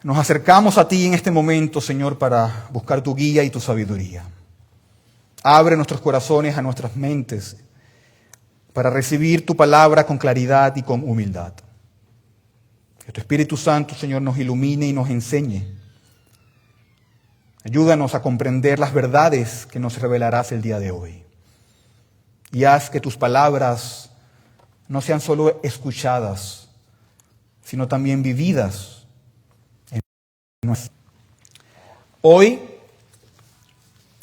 Nos acercamos a ti en este momento, Señor, para buscar tu guía y tu sabiduría. Abre nuestros corazones a nuestras mentes para recibir tu palabra con claridad y con humildad. Que tu Espíritu Santo, Señor, nos ilumine y nos enseñe. Ayúdanos a comprender las verdades que nos revelarás el día de hoy. Y haz que tus palabras no sean solo escuchadas, sino también vividas. Hoy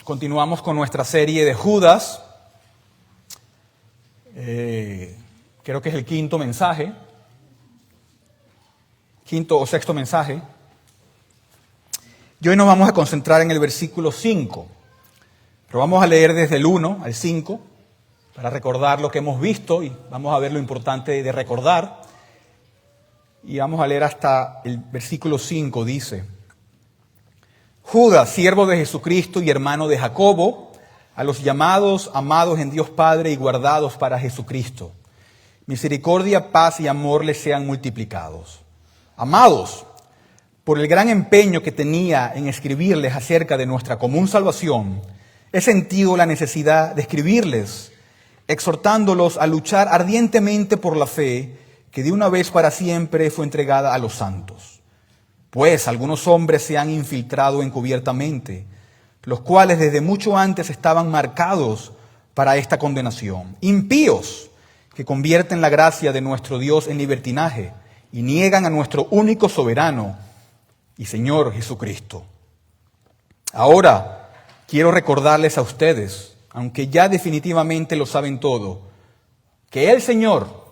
continuamos con nuestra serie de Judas. Creo que es el quinto o sexto mensaje. Y hoy nos vamos a concentrar en el versículo 5. Pero vamos a leer desde el 1 al 5 para recordar lo que hemos visto y vamos a ver lo importante de recordar. Y vamos a leer hasta el versículo 5, dice: Judas, siervo de Jesucristo y hermano de Jacobo, a los llamados, amados en Dios Padre y guardados para Jesucristo. Misericordia, paz y amor les sean multiplicados. Amados, por el gran empeño que tenía en escribirles acerca de nuestra común salvación, he sentido la necesidad de escribirles, exhortándolos a luchar ardientemente por la fe que de una vez para siempre fue entregada a los santos. Pues algunos hombres se han infiltrado encubiertamente, los cuales desde mucho antes estaban marcados para esta condenación. Impíos, que convierten la gracia de nuestro Dios en libertinaje y niegan a nuestro único soberano y Señor Jesucristo. Ahora quiero recordarles a ustedes, aunque ya definitivamente lo saben todo, que el Señor,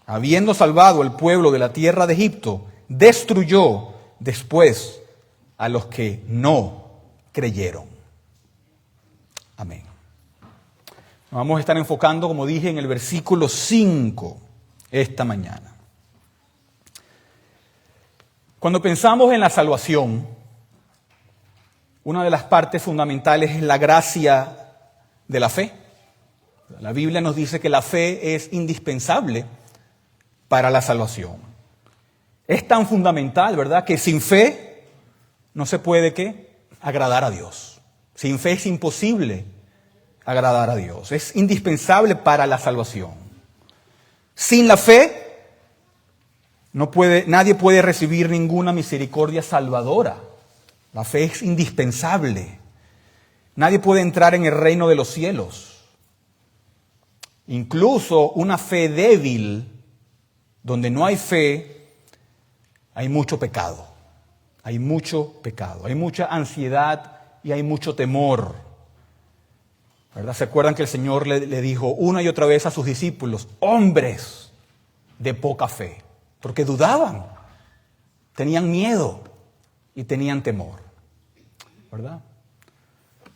habiendo salvado al pueblo de la tierra de Egipto, destruyó después a los que no creyeron. Amén. Nos vamos a estar enfocando, como dije, en el versículo 5 esta mañana. Cuando pensamos en la salvación, una de las partes fundamentales es la gracia de la fe. La Biblia nos dice que la fe es indispensable para la salvación. Es tan fundamental, ¿verdad?, que sin fe no se puede, ¿qué?, agradar a Dios. Sin fe es imposible agradar a Dios. Es indispensable para la salvación. Sin la fe nadie puede recibir ninguna misericordia salvadora. La fe es indispensable. Nadie puede entrar en el reino de los cielos. Incluso una fe débil, donde no hay fe, hay mucho pecado, hay mucha ansiedad y hay mucho temor, ¿verdad? ¿Se acuerdan que el Señor le dijo una y otra vez a sus discípulos, hombres de poca fe? Porque dudaban, tenían miedo y tenían temor, ¿verdad?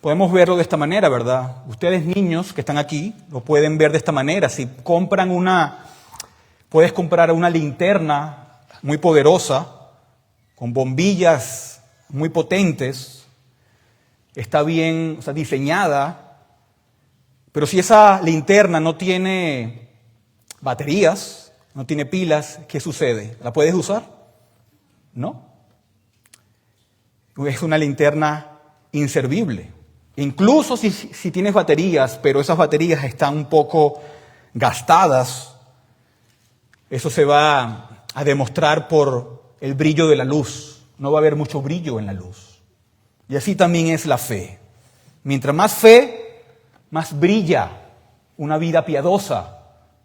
Podemos verlo de esta manera, ¿verdad? Ustedes niños que están aquí lo pueden ver de esta manera. Si puedes comprar una linterna muy poderosa, con bombillas muy potentes, está bien, diseñada, pero si esa linterna no tiene baterías, no tiene pilas, ¿qué sucede? ¿La puedes usar? ¿No? Es una linterna inservible. Incluso si tienes baterías, pero esas baterías están un poco gastadas, eso se va a demostrar por el brillo de la luz. No va a haber mucho brillo en la luz. Y así también es la fe. Mientras más fe, más brilla una vida piadosa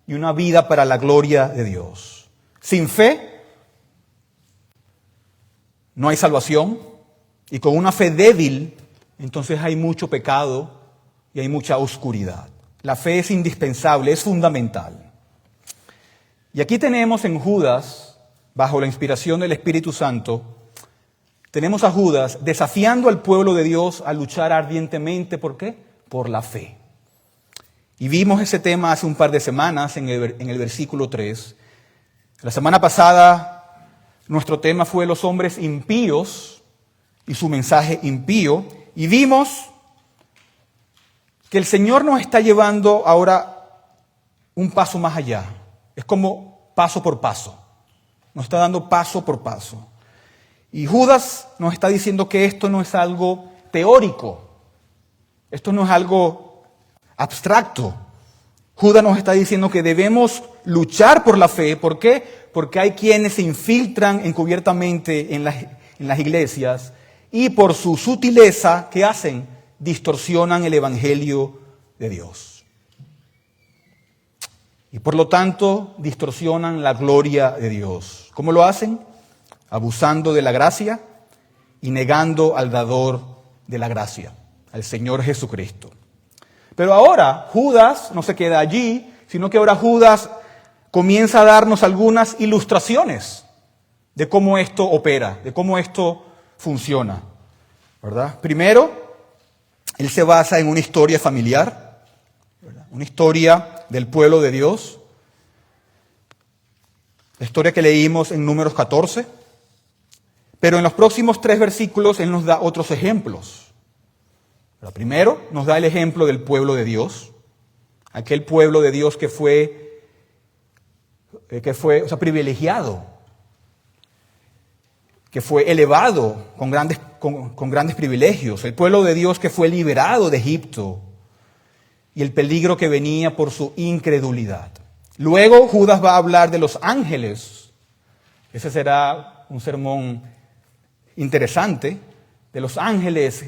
y una vida para la gloria de Dios. Sin fe no hay salvación, y con una fe débil, entonces hay mucho pecado y hay mucha oscuridad. La fe es indispensable, es fundamental. Y aquí tenemos en Judas, bajo la inspiración del Espíritu Santo, tenemos a Judas desafiando al pueblo de Dios a luchar ardientemente. ¿Por qué? Por la fe. Y vimos ese tema hace un par de semanas en el versículo 3. La semana pasada nuestro tema fue los hombres impíos y su mensaje impío. Y vimos que el Señor nos está llevando ahora un paso más allá. Es como paso por paso. Nos está dando paso por paso. Y Judas nos está diciendo que esto no es algo teórico, esto no es algo abstracto. Judas nos está diciendo que debemos luchar por la fe. ¿Por qué? Porque hay quienes se infiltran encubiertamente en las iglesias y por su sutileza, ¿qué hacen? Distorsionan el evangelio de Dios. Y por lo tanto, distorsionan la gloria de Dios. ¿Cómo lo hacen? Abusando de la gracia y negando al dador de la gracia, al Señor Jesucristo. Pero ahora Judas no se queda allí, sino que ahora Judas comienza a darnos algunas ilustraciones de cómo esto opera, de cómo esto funciona, ¿verdad? Primero, él se basa en una historia familiar, ¿verdad? Una historia del pueblo de Dios, la historia que leímos en Números 14, pero en los próximos 3 versículos él nos da otros ejemplos. Pero primero nos da el ejemplo del pueblo de Dios, aquel pueblo de Dios que fue privilegiado, que fue elevado con grandes privilegios, el pueblo de Dios que fue liberado de Egipto y el peligro que venía por su incredulidad. Luego Judas va a hablar de los ángeles. Ese será un sermón interesante, de los ángeles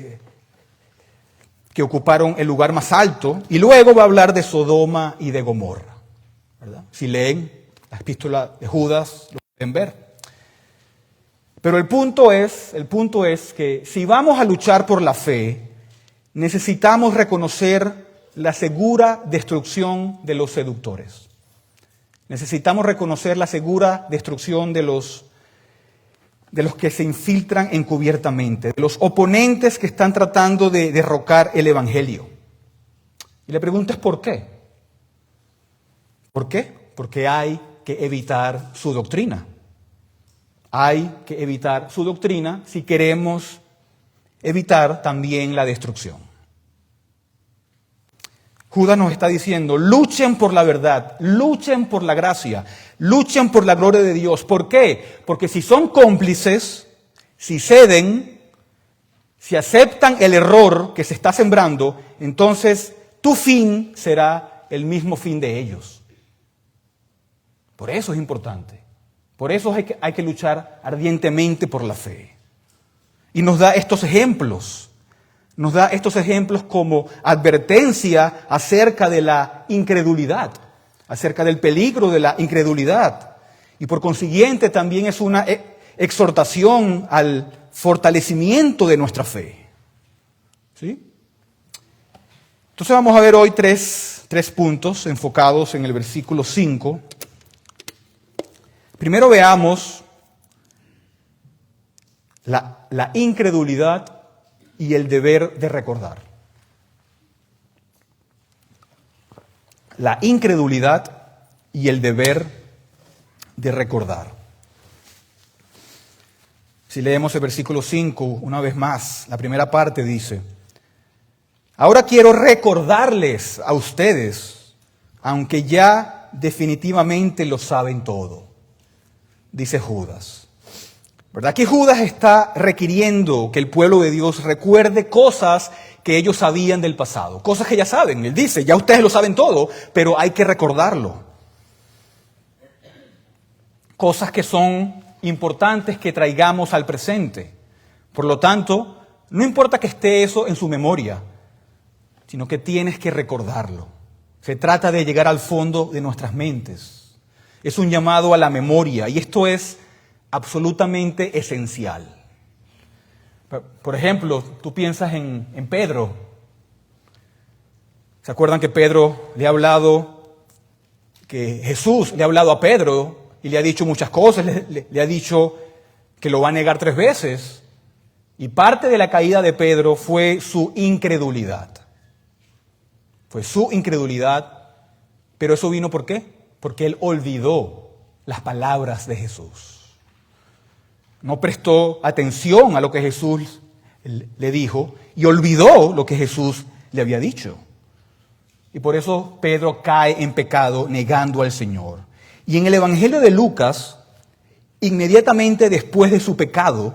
que ocuparon el lugar más alto, y luego va a hablar de Sodoma y de Gomorra, ¿verdad? Si leen la epístola de Judas, lo pueden ver. Pero el punto es que si vamos a luchar por la fe, necesitamos reconocer la segura destrucción de los seductores. Necesitamos reconocer la segura destrucción de los que se infiltran encubiertamente, de los oponentes que están tratando de derrocar el Evangelio. Y la pregunta es ¿por qué? ¿Por qué? Porque hay que evitar su doctrina. Hay que evitar su doctrina si queremos evitar también la destrucción. Judas nos está diciendo, luchen por la verdad, luchen por la gracia, luchen por la gloria de Dios. ¿Por qué? Porque si son cómplices, si ceden, si aceptan el error que se está sembrando, entonces tu fin será el mismo fin de ellos. Por eso es importante. Por eso hay que luchar ardientemente por la fe. Y nos da estos ejemplos. Nos da estos ejemplos como advertencia acerca de la incredulidad, acerca del peligro de la incredulidad. Y por consiguiente también es una exhortación al fortalecimiento de nuestra fe. ¿Sí? Entonces vamos a ver hoy tres puntos enfocados en el versículo 5. Primero veamos la incredulidad y el deber de recordar. La incredulidad y el deber de recordar. Si leemos el versículo 5, una vez más, la primera parte dice, ahora quiero recordarles a ustedes, aunque ya definitivamente lo saben todo, dice Judas. ¿Verdad? Aquí Judas está requiriendo que el pueblo de Dios recuerde cosas que ellos sabían del pasado, cosas que ya saben. Él dice, ya ustedes lo saben todo, pero hay que recordarlo. Cosas que son importantes que traigamos al presente. Por lo tanto, no importa que esté eso en su memoria, sino que tienes que recordarlo. Se trata de llegar al fondo de nuestras mentes. Es un llamado a la memoria y esto es absolutamente esencial. Por ejemplo, tú piensas en Pedro. ¿Se acuerdan que que Jesús le ha hablado a Pedro y le ha dicho muchas cosas? Le ha dicho que lo va a negar 3 veces. Y parte de la caída de Pedro fue su incredulidad. Fue su incredulidad. Pero eso vino ¿por qué? Porque él olvidó las palabras de Jesús. No prestó atención a lo que Jesús le dijo y olvidó lo que Jesús le había dicho. Y por eso Pedro cae en pecado negando al Señor. Y en el Evangelio de Lucas, inmediatamente después de su pecado,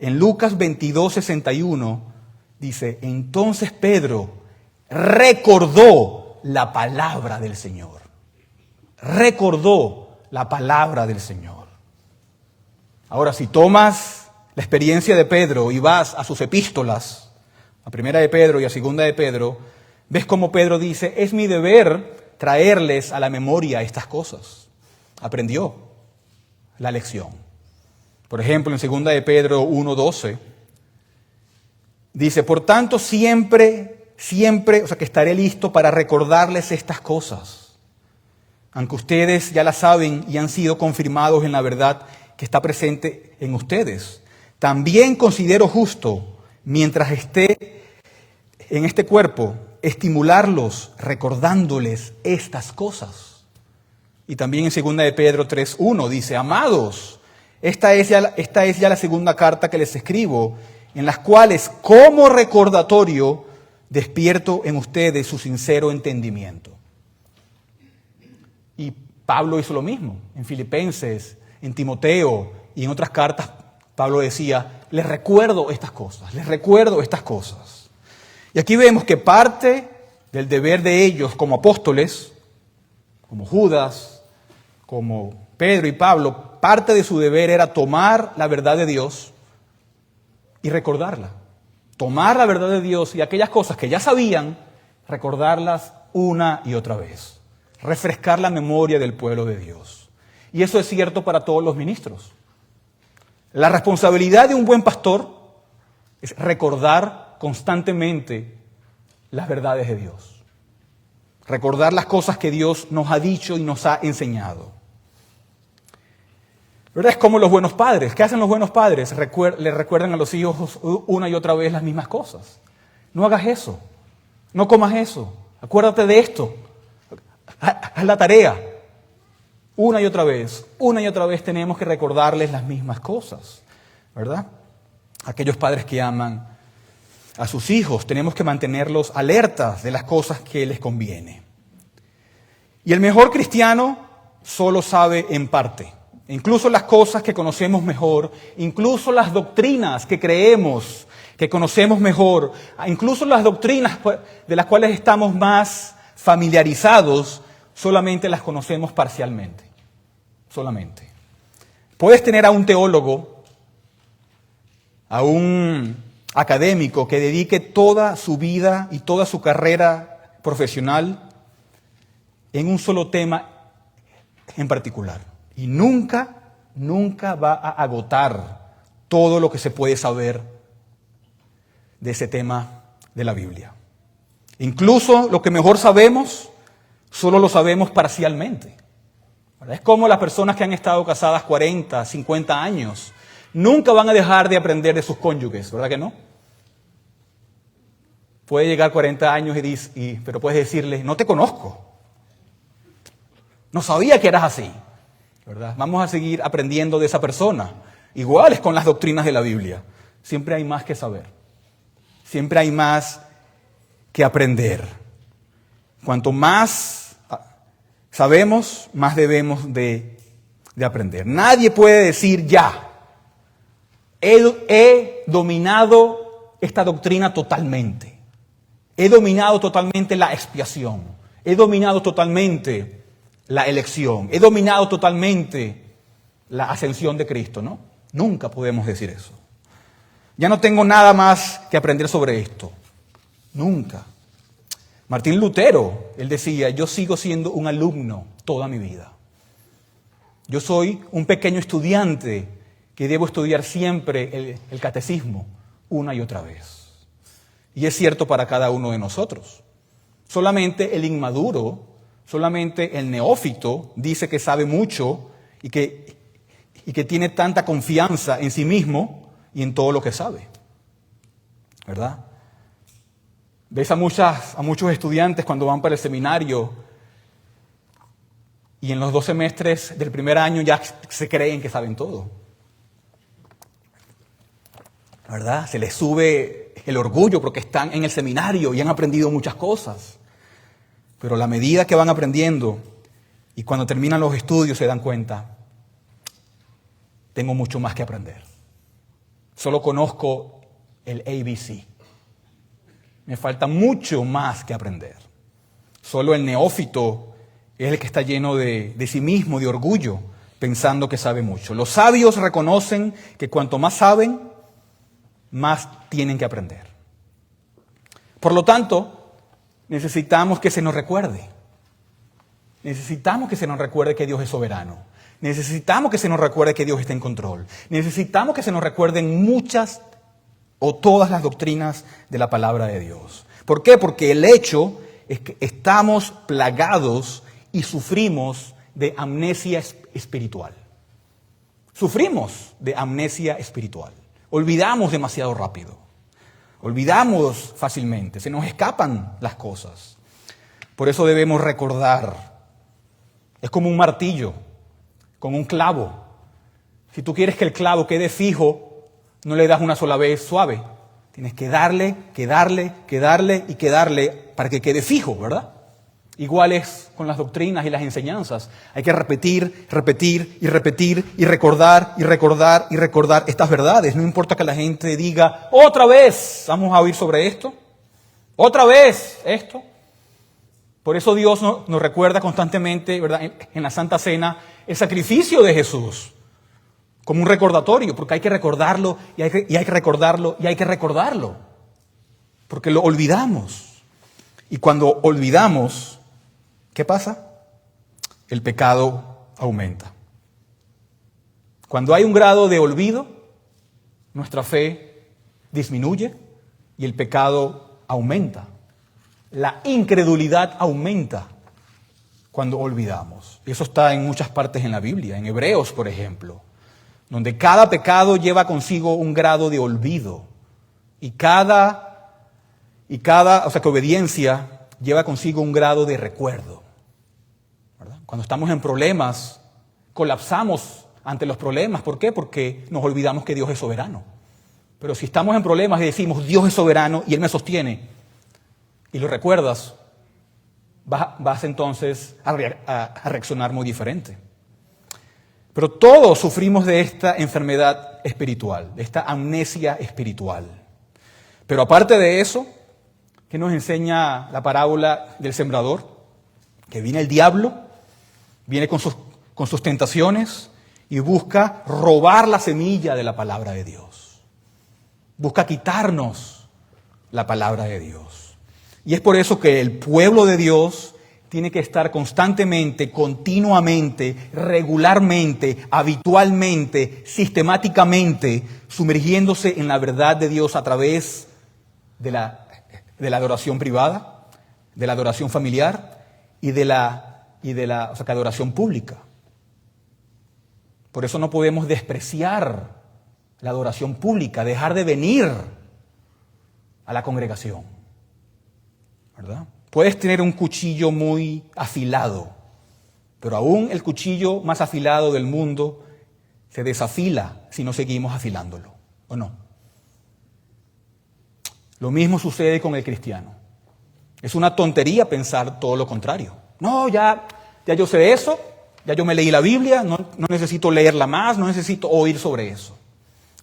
En Lucas 22:61 dice, entonces Pedro recordó la palabra del Señor. Recordó la palabra del Señor. Ahora, si tomas la experiencia de Pedro y vas a sus epístolas, a primera de Pedro y a segunda de Pedro, ves cómo Pedro dice, es mi deber traerles a la memoria estas cosas. Aprendió la lección. Por ejemplo, en segunda de Pedro 1:12, dice, por tanto siempre, que estaré listo para recordarles estas cosas, aunque ustedes ya las saben y han sido confirmados en la verdad que está presente en ustedes. También considero justo, mientras esté en este cuerpo, estimularlos recordándoles estas cosas. Y también en 2 de Pedro 3:1 dice, amados, esta es ya la segunda carta que les escribo, en las cuales como recordatorio despierto en ustedes su sincero entendimiento. Y Pablo hizo lo mismo en Filipenses, en Timoteo y en otras cartas. Pablo decía, les recuerdo estas cosas, les recuerdo estas cosas. Y aquí vemos que parte del deber de ellos como apóstoles, como Judas, como Pedro y Pablo, parte de su deber era tomar la verdad de Dios y recordarla. Tomar la verdad de Dios y aquellas cosas que ya sabían, recordarlas una y otra vez. Refrescar la memoria del pueblo de Dios. Y eso es cierto para todos los ministros. La responsabilidad de un buen pastor es recordar constantemente las verdades de Dios. Recordar las cosas que Dios nos ha dicho y nos ha enseñado. ¿Verdad? Es como los buenos padres. ¿Qué hacen los buenos padres? Le recuerdan a los hijos una y otra vez las mismas cosas. No hagas eso. No comas eso. Acuérdate de esto. Haz la tarea. Una y otra vez tenemos que recordarles las mismas cosas, ¿verdad? Aquellos padres que aman a sus hijos, tenemos que mantenerlos alertas de las cosas que les conviene. Y el mejor cristiano solo sabe en parte. Incluso las cosas que conocemos mejor, incluso las doctrinas que creemos que conocemos mejor, incluso las doctrinas de las cuales estamos más familiarizados, solamente las conocemos parcialmente. Solamente. Puedes tener a un teólogo, a un académico que dedique toda su vida y toda su carrera profesional en un solo tema en particular. Y nunca va a agotar todo lo que se puede saber de ese tema de la Biblia. Incluso lo que mejor sabemos, solo lo sabemos parcialmente. Es como las personas que han estado casadas 40, 50 años. Nunca van a dejar de aprender de sus cónyuges, ¿verdad que no? Puede llegar 40 años pero puedes decirle, no te conozco. No sabía que eras así, ¿verdad? Vamos a seguir aprendiendo de esa persona. Igual es con las doctrinas de la Biblia. Siempre hay más que saber. Siempre hay más que aprender. Cuanto más sabemos, más debemos de aprender. Nadie puede decir ya, he dominado esta doctrina totalmente. He dominado totalmente la expiación. He dominado totalmente la elección. He dominado totalmente la ascensión de Cristo, ¿no? Nunca podemos decir eso. Ya no tengo nada más que aprender sobre esto. Nunca. Martín Lutero, él decía, yo sigo siendo un alumno toda mi vida. Yo soy un pequeño estudiante que debo estudiar siempre el catecismo una y otra vez. Y es cierto para cada uno de nosotros. Solamente el inmaduro, solamente el neófito dice que sabe mucho y que tiene tanta confianza en sí mismo y en todo lo que sabe. ¿Verdad? Ves a muchos estudiantes cuando van para el seminario y en los 2 semestres del primer año ya se creen que saben todo. ¿Verdad? Se les sube el orgullo porque están en el seminario y han aprendido muchas cosas. Pero a la medida que van aprendiendo y cuando terminan los estudios se dan cuenta, tengo mucho más que aprender. Solo conozco el ABC. Me falta mucho más que aprender. Solo el neófito es el que está lleno de sí mismo, de orgullo, pensando que sabe mucho. Los sabios reconocen que cuanto más saben, más tienen que aprender. Por lo tanto, necesitamos que se nos recuerde. Necesitamos que se nos recuerde que Dios es soberano. Necesitamos que se nos recuerde que Dios está en control. Necesitamos que se nos recuerden muchas o todas las doctrinas de la palabra de Dios. ¿Por qué? Porque el hecho es que estamos plagados y sufrimos de amnesia espiritual. Sufrimos de amnesia espiritual. Olvidamos demasiado rápido. Olvidamos fácilmente. Se nos escapan las cosas. Por eso debemos recordar. Es como un martillo con un clavo. Si tú quieres que el clavo quede fijo, no le das una sola vez suave. Tienes que darle para que quede fijo, ¿verdad? Igual es con las doctrinas y las enseñanzas. Hay que repetir y recordar estas verdades. No importa que la gente diga, otra vez vamos a oír sobre esto. Otra vez esto. Por eso Dios nos recuerda constantemente, ¿verdad?, en la Santa Cena, el sacrificio de Jesús. Como un recordatorio, porque hay que recordarlo y hay que recordarlo. Porque lo olvidamos. Y cuando olvidamos, ¿qué pasa? El pecado aumenta. Cuando hay un grado de olvido, nuestra fe disminuye y el pecado aumenta. La incredulidad aumenta cuando olvidamos. Eso está en muchas partes en la Biblia, en Hebreos, por ejemplo, donde cada pecado lleva consigo un grado de olvido y que obediencia lleva consigo un grado de recuerdo. ¿Verdad? Cuando estamos en problemas, colapsamos ante los problemas. ¿Por qué? Porque nos olvidamos que Dios es soberano. Pero si estamos en problemas y decimos, Dios es soberano y Él me sostiene, y lo recuerdas, vas entonces a reaccionar muy diferente. Pero todos sufrimos de esta enfermedad espiritual, de esta amnesia espiritual. Pero aparte de eso, ¿qué nos enseña la parábola del sembrador? Que viene el diablo, viene con sus tentaciones y busca robar la semilla de la palabra de Dios. Busca quitarnos la palabra de Dios. Y es por eso que el pueblo de Dios tiene que estar constantemente, continuamente, regularmente, habitualmente, sistemáticamente, sumergiéndose en la verdad de Dios a través de la adoración privada, de la adoración familiar y de la adoración pública. Por eso no podemos despreciar la adoración pública, dejar de venir a la congregación, ¿verdad? Puedes tener un cuchillo muy afilado, pero aún el cuchillo más afilado del mundo se desafila si no seguimos afilándolo, ¿o no? Lo mismo sucede con el cristiano. Es una tontería pensar todo lo contrario. No, ya yo sé eso, ya yo me leí la Biblia, no necesito leerla más, no necesito oír sobre eso.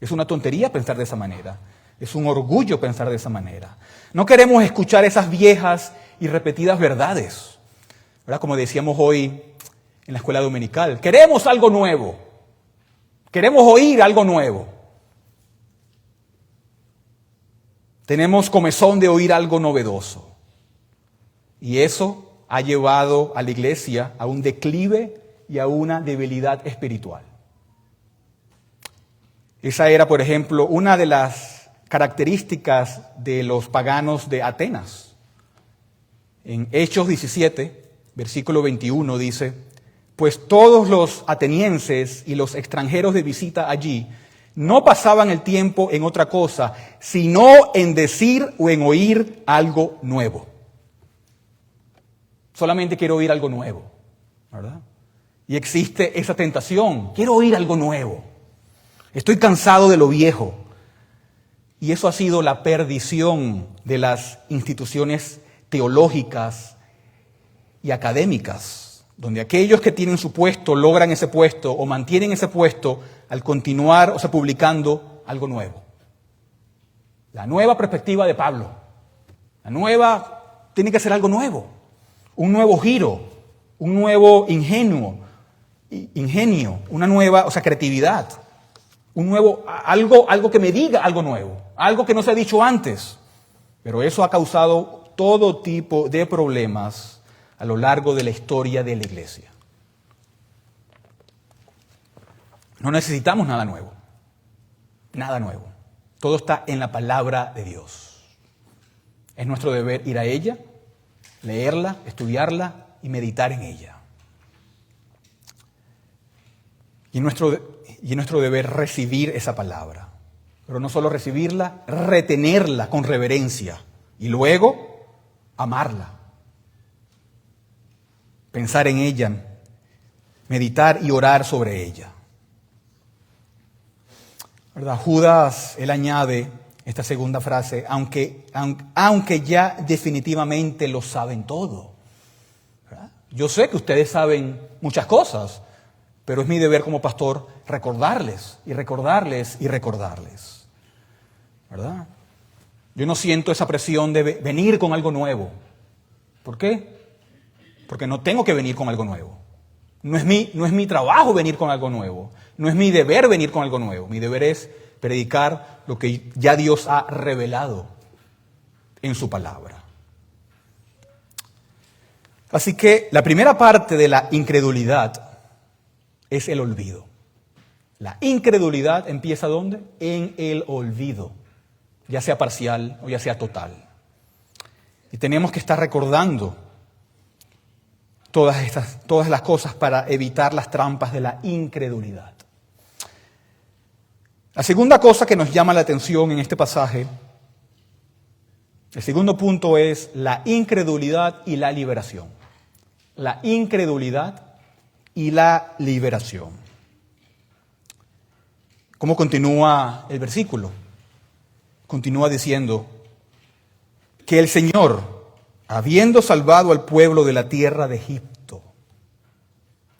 Es una tontería pensar de esa manera. Es un orgullo pensar de esa manera. No queremos escuchar esas viejas y repetidas verdades, ¿verdad? Como decíamos hoy en la escuela dominical. Queremos algo nuevo. Queremos oír algo nuevo. Tenemos comezón de oír algo novedoso. Y eso ha llevado a la iglesia a un declive y a una debilidad espiritual. Esa era, por ejemplo, una de las características de los paganos de Atenas. En Hechos 17, versículo 21 dice, pues todos los atenienses y los extranjeros de visita allí no pasaban el tiempo en otra cosa, sino en decir o en oír algo nuevo. Solamente quiero oír algo nuevo, ¿verdad? Y existe esa tentación, quiero oír algo nuevo. Estoy cansado de lo viejo. Y eso ha sido la perdición de las instituciones teológicas y académicas, donde aquellos que tienen su puesto logran ese puesto o mantienen ese puesto al continuar publicando algo nuevo. La nueva perspectiva de Pablo. La nueva tiene que ser algo nuevo. Un nuevo giro, un nuevo ingenio, una nueva, creatividad. Un nuevo, algo que me diga algo nuevo, algo que no se ha dicho antes. Pero eso ha causado todo tipo de problemas a lo largo de la historia de la iglesia. No necesitamos nada nuevo. Nada nuevo. Todo está en la palabra de Dios. Es nuestro deber ir a ella, leerla, estudiarla y meditar en ella. Y nuestro deber recibir esa palabra. Pero no solo recibirla, retenerla con reverencia. Y luego, amarla. Pensar en ella, meditar y orar sobre ella. ¿Verdad? Judas, él añade esta segunda frase, aunque ya definitivamente lo saben todo. ¿Verdad? Yo sé que ustedes saben muchas cosas, pero es mi deber como pastor recordarles y recordarles y recordarles. ¿Verdad? Yo no siento esa presión de venir con algo nuevo. ¿Por qué? Porque no tengo que venir con algo nuevo. No es mi trabajo venir con algo nuevo. No es mi deber venir con algo nuevo. Mi deber es predicar lo que ya Dios ha revelado en su palabra. Así que la primera parte de la incredulidad es el olvido. La incredulidad empieza ¿dónde? En el olvido, ya sea parcial o ya sea total. Y tenemos que estar recordando todas las cosas para evitar las trampas de la incredulidad. La segunda cosa que nos llama la atención en este pasaje, el segundo punto es la incredulidad y la liberación. La incredulidad y la liberación. ¿Cómo continúa el versículo? Continúa diciendo que el Señor, habiendo salvado al pueblo de la tierra de Egipto,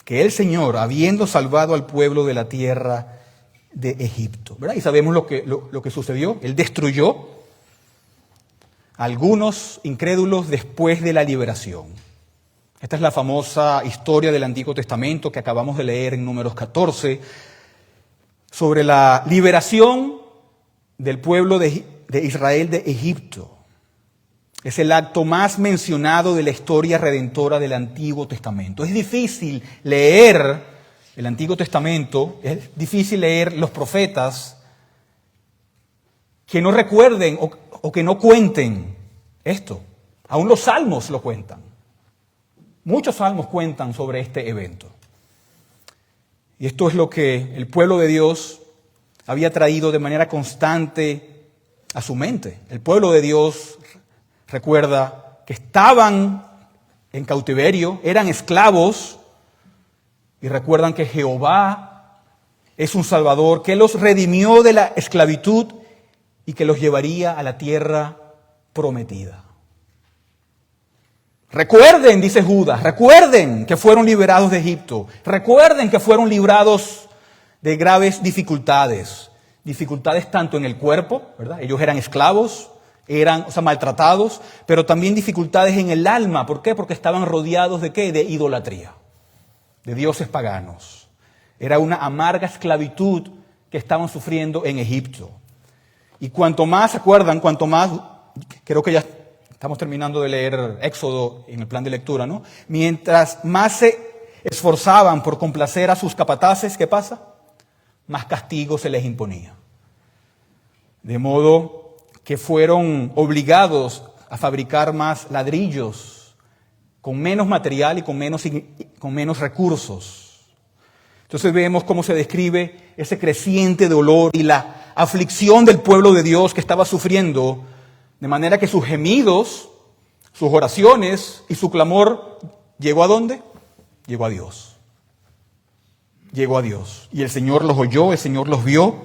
que el Señor, habiendo salvado al pueblo de la tierra de Egipto, ¿verdad? Y sabemos lo que sucedió. Él destruyó a algunos incrédulos después de la liberación. Esta es la famosa historia del Antiguo Testamento que acabamos de leer en Números 14, sobre la liberación del pueblo de Israel de Egipto. Es el acto más mencionado de la historia redentora del Antiguo Testamento. Es difícil leer el Antiguo Testamento, es difícil leer los profetas que no recuerden o que no cuenten esto. Aún los salmos lo cuentan. Muchos salmos cuentan sobre este evento. Y esto es lo que el pueblo de Dios había traído de manera constante a su mente. El pueblo de Dios recuerda que estaban en cautiverio, eran esclavos, y recuerdan que Jehová es un Salvador que los redimió de la esclavitud y que los llevaría a la tierra prometida. Recuerden, dice Judas, recuerden que fueron liberados de Egipto. Recuerden que fueron librados de graves dificultades. Dificultades tanto en el cuerpo, ¿verdad? Ellos eran esclavos, eran maltratados, pero también dificultades en el alma. ¿Por qué? Porque estaban rodeados ¿de qué? De idolatría, de dioses paganos. Era una amarga esclavitud que estaban sufriendo en Egipto. Y cuanto más, ¿se acuerdan? Cuanto más, creo que ya estamos terminando de leer Éxodo en el plan de lectura, ¿no? Mientras más se esforzaban por complacer a sus capataces, ¿qué pasa? Más castigo se les imponía. De modo que fueron obligados a fabricar más ladrillos, con menos material y con menos recursos. Entonces vemos cómo se describe ese creciente dolor y la aflicción del pueblo de Dios que estaba sufriendo, de manera que sus gemidos, sus oraciones y su clamor llegó ¿a dónde? Llegó a Dios. Llegó a Dios. Y el Señor los oyó, el Señor los vio.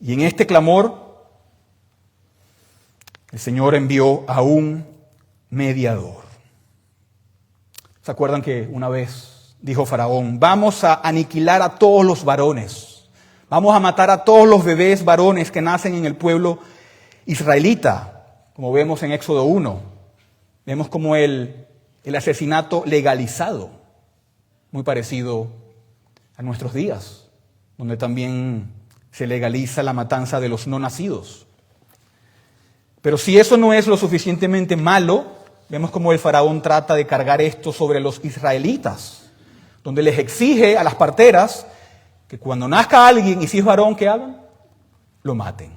Y en este clamor, el Señor envió a un mediador. ¿Se acuerdan que una vez dijo Faraón, vamos a aniquilar a todos los varones, vamos a matar a todos los bebés varones que nacen en el pueblo israelita, como vemos en Éxodo 1. Vemos como el asesinato legalizado, muy parecido a nuestros días, donde también se legaliza la matanza de los no nacidos. Pero si eso no es lo suficientemente malo, vemos como el faraón trata de cargar esto sobre los israelitas, donde les exige a las parteras que cuando nazca alguien y si es varón, ¿qué hagan? Lo maten.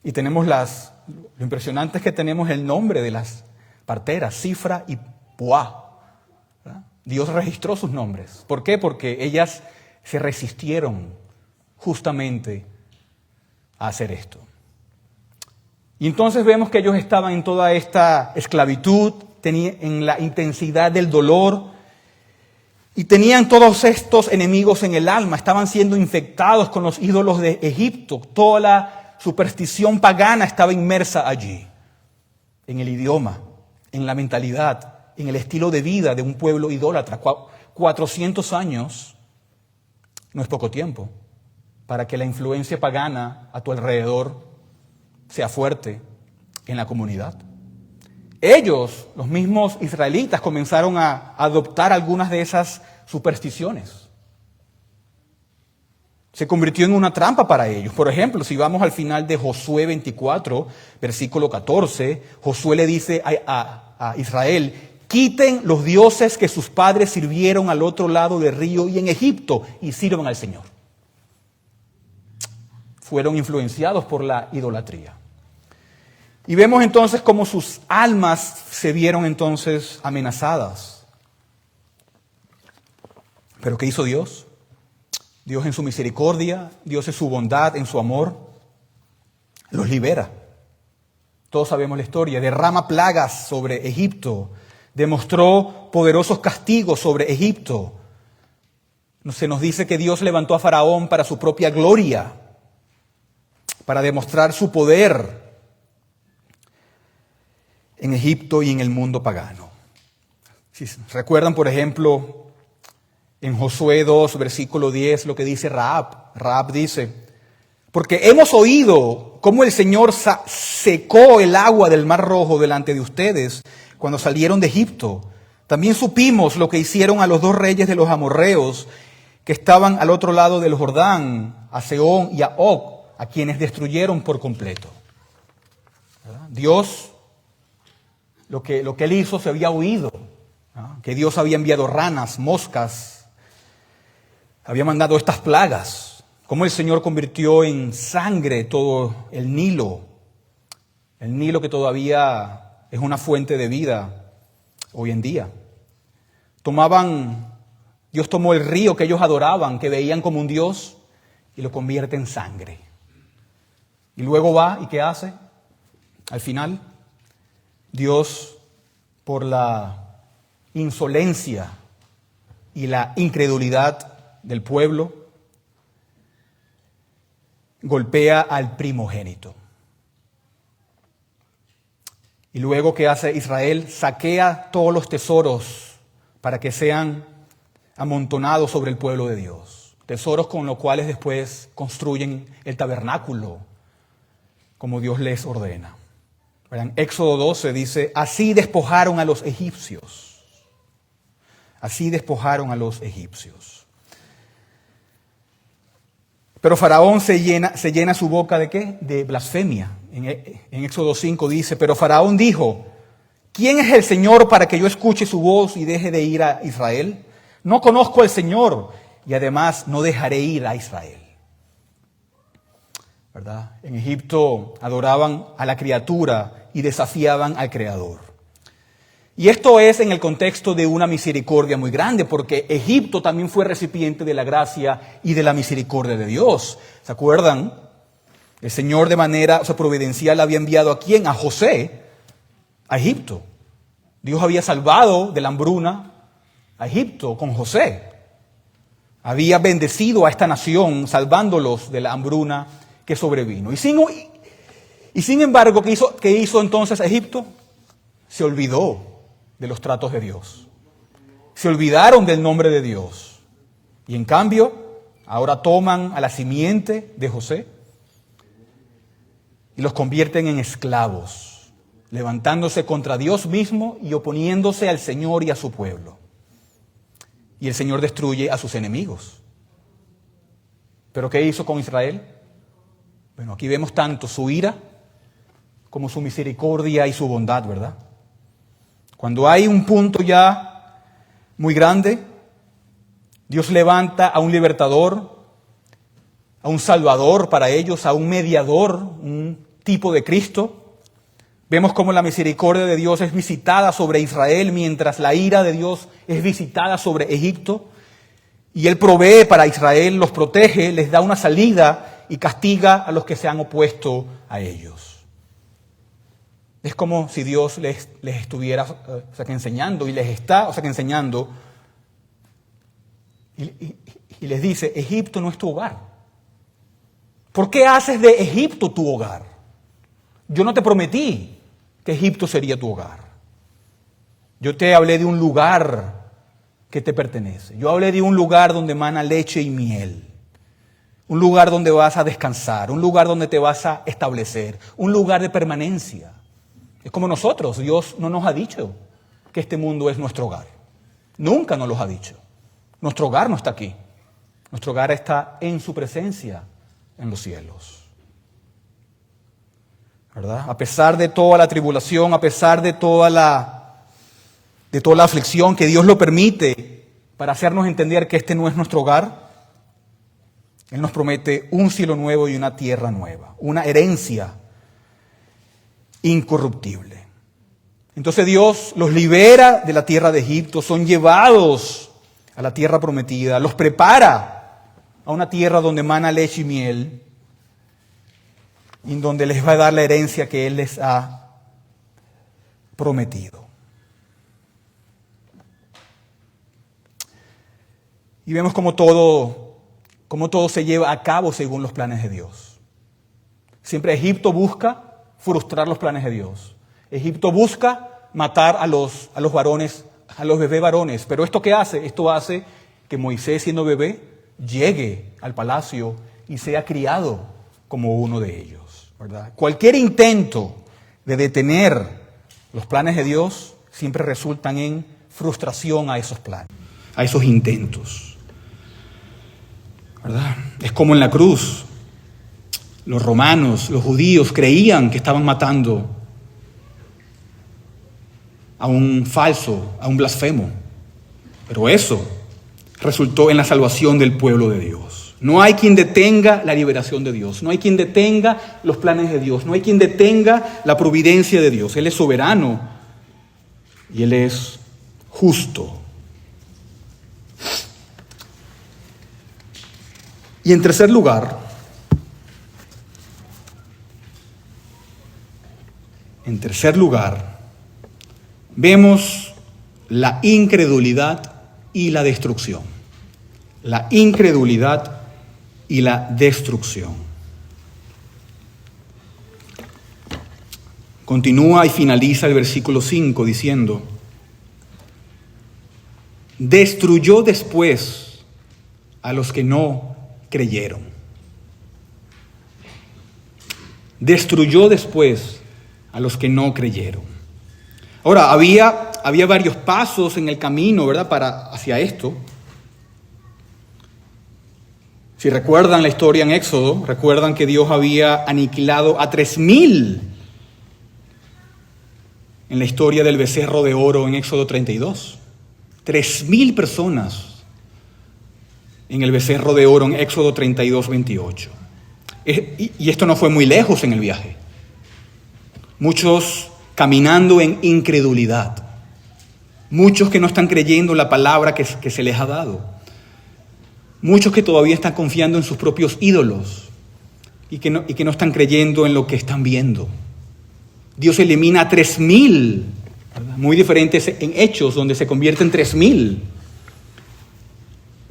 Y tenemos lo impresionante es que tenemos el nombre de las parteras, Cifra y Puá. ¿Verdad? Dios registró sus nombres. ¿Por qué? Porque ellas se resistieron justamente a hacer esto. Y entonces vemos que ellos estaban en toda esta esclavitud, en la intensidad del dolor, y tenían todos estos enemigos en el alma, estaban siendo infectados con los ídolos de Egipto. Toda la superstición pagana estaba inmersa allí, en el idioma, en la mentalidad, en el estilo de vida de un pueblo idólatra. 400 años no es poco tiempo para que la influencia pagana a tu alrededor sea fuerte en la comunidad. Ellos, los mismos israelitas, comenzaron a adoptar algunas de esas supersticiones. Se convirtió en una trampa para ellos. Por ejemplo, si vamos al final de Josué 24, versículo 14, Josué le dice a Israel: quiten los dioses que sus padres sirvieron al otro lado del río y en Egipto y sirvan al Señor. Fueron influenciados por la idolatría. Y vemos entonces cómo sus almas se vieron entonces amenazadas. ¿Pero qué hizo Dios? Dios en su misericordia, Dios en su bondad, en su amor, los libera. Todos sabemos la historia. Derrama plagas sobre Egipto. Demostró poderosos castigos sobre Egipto. Se nos dice que Dios levantó a Faraón para su propia gloria, para demostrar su poder en Egipto y en el mundo pagano. Si recuerdan, por ejemplo, en Josué 2, versículo 10, lo que dice Rahab. Rahab dice: porque hemos oído cómo el Señor secó el agua del Mar Rojo delante de ustedes cuando salieron de Egipto. También supimos lo que hicieron a los 2 reyes de los amorreos que estaban al otro lado del Jordán, a Sehón y a Og, a quienes destruyeron por completo. ¿Verdad? Dios, lo que él hizo se había oído, ¿no? Que Dios había enviado ranas, moscas, había mandado estas plagas, cómo el Señor convirtió en sangre todo el Nilo que todavía es una fuente de vida hoy en día. Dios tomó el río que ellos adoraban, que veían como un Dios, y lo convierte en sangre. Y luego va, ¿y qué hace? Al final, Dios, por la insolencia y la incredulidad del pueblo, golpea al primogénito. Y luego, ¿qué hace Israel? Saquea todos los tesoros para que sean amontonados sobre el pueblo de Dios. Tesoros con los cuales después construyen el tabernáculo, como Dios les ordena. En Éxodo 12 dice: así despojaron a los egipcios. Así despojaron a los egipcios. Pero Faraón se llena su boca ¿de qué? De blasfemia. En Éxodo 5 dice: pero Faraón dijo: ¿quién es el Señor para que yo escuche su voz y deje de ir a Israel? No conozco al Señor y además no dejaré ir a Israel. ¿Verdad? En Egipto adoraban a la criatura y desafiaban al Creador. Y esto es en el contexto de una misericordia muy grande, porque Egipto también fue recipiente de la gracia y de la misericordia de Dios. ¿Se acuerdan? El Señor de manera providencial había enviado ¿a quién? A José, a Egipto. Dios había salvado de la hambruna a Egipto con José. Había bendecido a esta nación, salvándolos de la hambruna que sobrevino. Y sin embargo, ¿qué hizo entonces Egipto? Se olvidó de los tratos de Dios. Se olvidaron del nombre de Dios. Y en cambio, ahora toman a la simiente de José y los convierten en esclavos, levantándose contra Dios mismo y oponiéndose al Señor y a su pueblo. Y el Señor destruye a sus enemigos. ¿Pero qué hizo con Israel? Bueno, aquí vemos tanto su ira como su misericordia y su bondad, ¿verdad? Cuando hay un punto ya muy grande, Dios levanta a un libertador, a un salvador para ellos, a un mediador, un tipo de Cristo. Vemos cómo la misericordia de Dios es visitada sobre Israel, mientras la ira de Dios es visitada sobre Egipto. Y Él provee para Israel, los protege, les da una salida y castiga a los que se han opuesto a ellos. Es como si Dios les estuviera enseñando y les está enseñando y les dice: Egipto no es tu hogar. ¿Por qué haces de Egipto tu hogar? Yo no te prometí que Egipto sería tu hogar. Yo te hablé de un lugar que te pertenece. Yo hablé de un lugar donde emana leche y miel. Un lugar donde vas a descansar, un lugar donde te vas a establecer, un lugar de permanencia. Es como nosotros, Dios no nos ha dicho que este mundo es nuestro hogar. Nunca nos lo ha dicho. Nuestro hogar no está aquí. Nuestro hogar está en su presencia en los cielos. ¿Verdad? A pesar de toda la tribulación, a pesar de toda la aflicción, que Dios lo permite para hacernos entender que este no es nuestro hogar, Él nos promete un cielo nuevo y una tierra nueva, una herencia incorruptible. Entonces Dios los libera de la tierra de Egipto, son llevados a la tierra prometida, los prepara a una tierra donde emana leche y miel, y donde les va a dar la herencia que Él les ha prometido. Y vemos cómo todo se lleva a cabo según los planes de Dios. Siempre Egipto busca frustrar los planes de Dios. Egipto busca matar a los varones, a los bebés varones. Pero ¿esto qué hace? Esto hace que Moisés, siendo bebé, llegue al palacio y sea criado como uno de ellos, ¿verdad? Cualquier intento de detener los planes de Dios siempre resultan en frustración a esos planes, a esos intentos, ¿verdad? Es como en la cruz. Los romanos, los judíos creían que estaban matando a un falso, a un blasfemo. Pero eso resultó en la salvación del pueblo de Dios. No hay quien detenga la liberación de Dios. No hay quien detenga los planes de Dios. No hay quien detenga la providencia de Dios. Él es soberano y Él es justo. Y en tercer lugar, vemos la incredulidad y la destrucción. La incredulidad y la destrucción. Continúa y finaliza el versículo 5 diciendo: destruyó después a los que no creyeron. Destruyó después a los que no creyeron. Ahora, había varios pasos en el camino, ¿verdad?, hacia esto. Si recuerdan la historia en Éxodo, recuerdan que Dios había aniquilado a 3,000 en la historia del becerro de oro en Éxodo 32. 3,000 personas en el becerro de oro en Éxodo 32, 28. Y esto no fue muy lejos en el viaje. Muchos caminando en incredulidad. Muchos que no están creyendo la palabra que se les ha dado. Muchos que todavía están confiando en sus propios ídolos y que no están creyendo en lo que están viendo. Dios elimina a 3,000, ¿verdad?, muy diferentes en Hechos, donde se convierten 3,000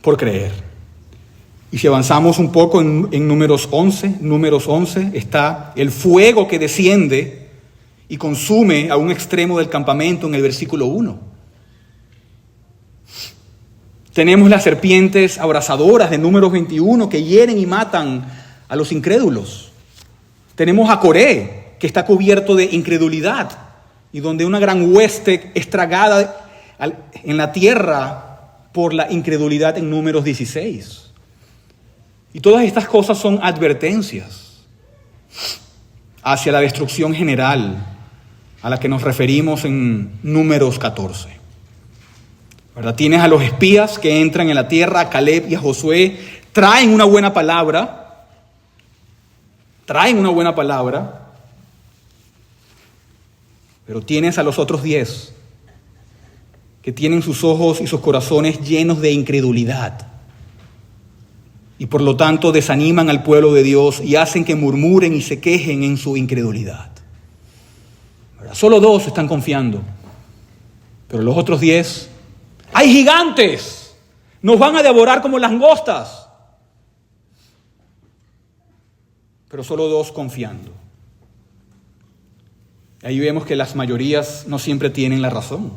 por creer. Y si avanzamos un poco en Números 11 está el fuego que desciende y consume a un extremo del campamento en el versículo 1. Tenemos las serpientes abrasadoras de Números 21 que hieren y matan a los incrédulos. Tenemos a Coré, que está cubierto de incredulidad y donde una gran hueste es tragada en la tierra por la incredulidad en Números 16. Y todas estas cosas son advertencias hacia la destrucción general a la que nos referimos en Números 14. ¿Verdad? Tienes a los espías que entran en la tierra, a Caleb y a Josué, traen una buena palabra, pero tienes a los otros 10 que tienen sus ojos y sus corazones llenos de incredulidad y por lo tanto desaniman al pueblo de Dios y hacen que murmuren y se quejen en su incredulidad. ¿Verdad? Solo 2 están confiando, pero los otros 10, ¡hay gigantes! Nos van a devorar como langostas. Pero solo 2 confiando. Ahí vemos que las mayorías no siempre tienen la razón.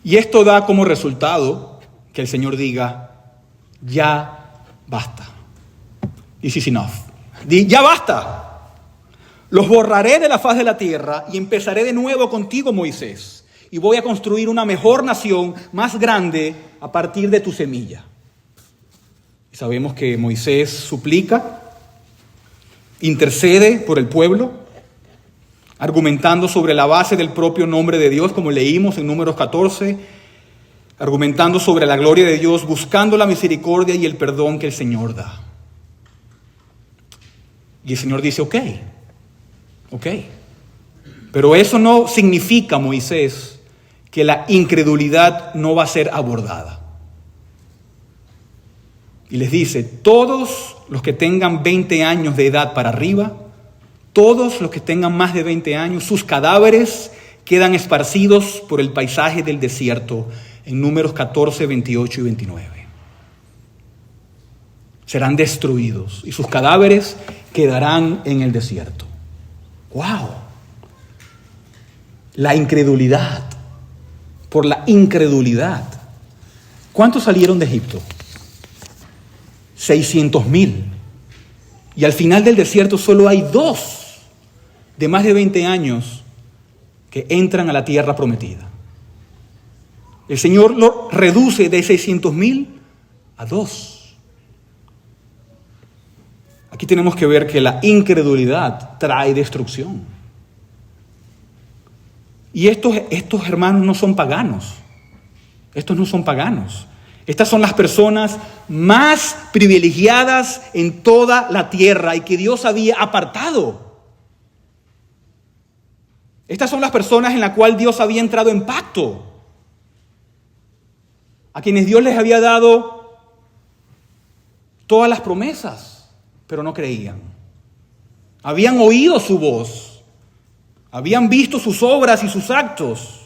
Y esto da como resultado que el Señor diga, ya basta. This is enough. Ya basta. Los borraré de la faz de la tierra y empezaré de nuevo contigo, Moisés. Y voy a construir una mejor nación, más grande, a partir de tu semilla. Y sabemos que Moisés suplica, intercede por el pueblo, argumentando sobre la base del propio nombre de Dios, como leímos en Números 14, argumentando sobre la gloria de Dios, buscando la misericordia y el perdón que el Señor da. Y el Señor dice, ok. Pero eso no significa, Moisés, que la incredulidad no va a ser abordada. Y les dice, todos los que tengan 20 años de edad para arriba, todos los que tengan más de 20 años, sus cadáveres quedan esparcidos por el paisaje del desierto en Números 14, 28 y 29. Serán destruidos y sus cadáveres quedarán en el desierto. ¡Wow! La incredulidad. Por la incredulidad. ¿Cuántos salieron de Egipto? 600,000. Y al final del desierto solo hay 2 de más de 20 años que entran a la tierra prometida. El Señor lo reduce de 600,000 a 2. Aquí tenemos que ver que la incredulidad trae destrucción. Y estos hermanos no son paganos. Estos no son paganos. Estas son las personas más privilegiadas en toda la tierra y que Dios había apartado. Estas son las personas en las cuales Dios había entrado en pacto. A quienes Dios les había dado todas las promesas, pero no creían. Habían oído su voz, habían visto sus obras y sus actos,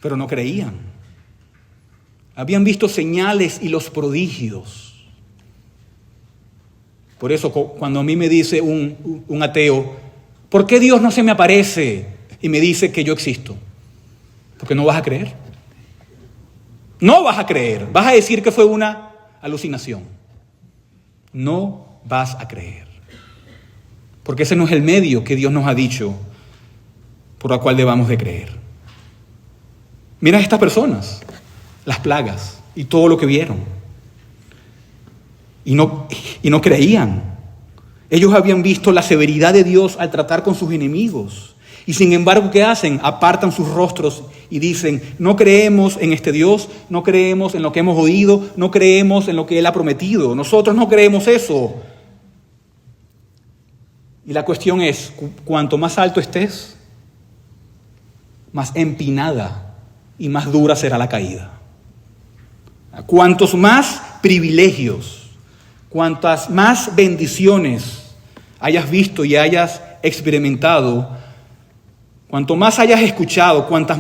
pero no creían. Habían visto señales y los prodigios. Por eso cuando a mí me dice un ateo, ¿por qué Dios no se me aparece y me dice que yo existo? Porque no vas a creer. No vas a creer. Vas a decir que fue una alucinación. No vas a creer. Porque ese no es el medio que Dios nos ha dicho por el cual debamos de creer. Mira a estas personas, las plagas y todo lo que vieron. Y no creían. Ellos habían visto la severidad de Dios al tratar con sus enemigos. Y sin embargo, ¿qué hacen? Apartan sus rostros y dicen, no creemos en este Dios, no creemos en lo que hemos oído, no creemos en lo que Él ha prometido. Nosotros no creemos eso. Y la cuestión es, cuanto más alto estés, más empinada y más dura será la caída. Cuantos más privilegios, cuantas más bendiciones hayas visto y hayas experimentado, cuanto más hayas escuchado, cuanto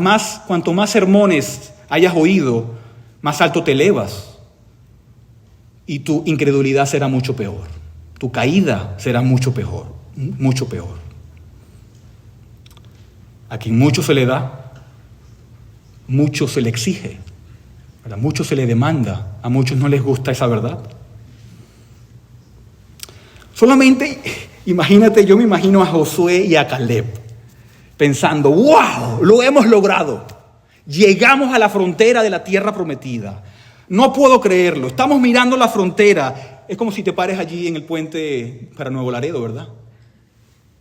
más sermones hayas oído, más alto te elevas y tu incredulidad será mucho peor. Tu caída será mucho peor, mucho peor. A quien mucho se le da, mucho se le exige, ¿verdad? Mucho se le demanda, a muchos no les gusta esa verdad. Solamente imagínate, yo me imagino a Josué y a Caleb pensando, ¡wow! Lo hemos logrado. Llegamos a la frontera de la tierra prometida. No puedo creerlo. Estamos mirando la frontera. Es como si te pares allí en el puente para Nuevo Laredo, ¿verdad?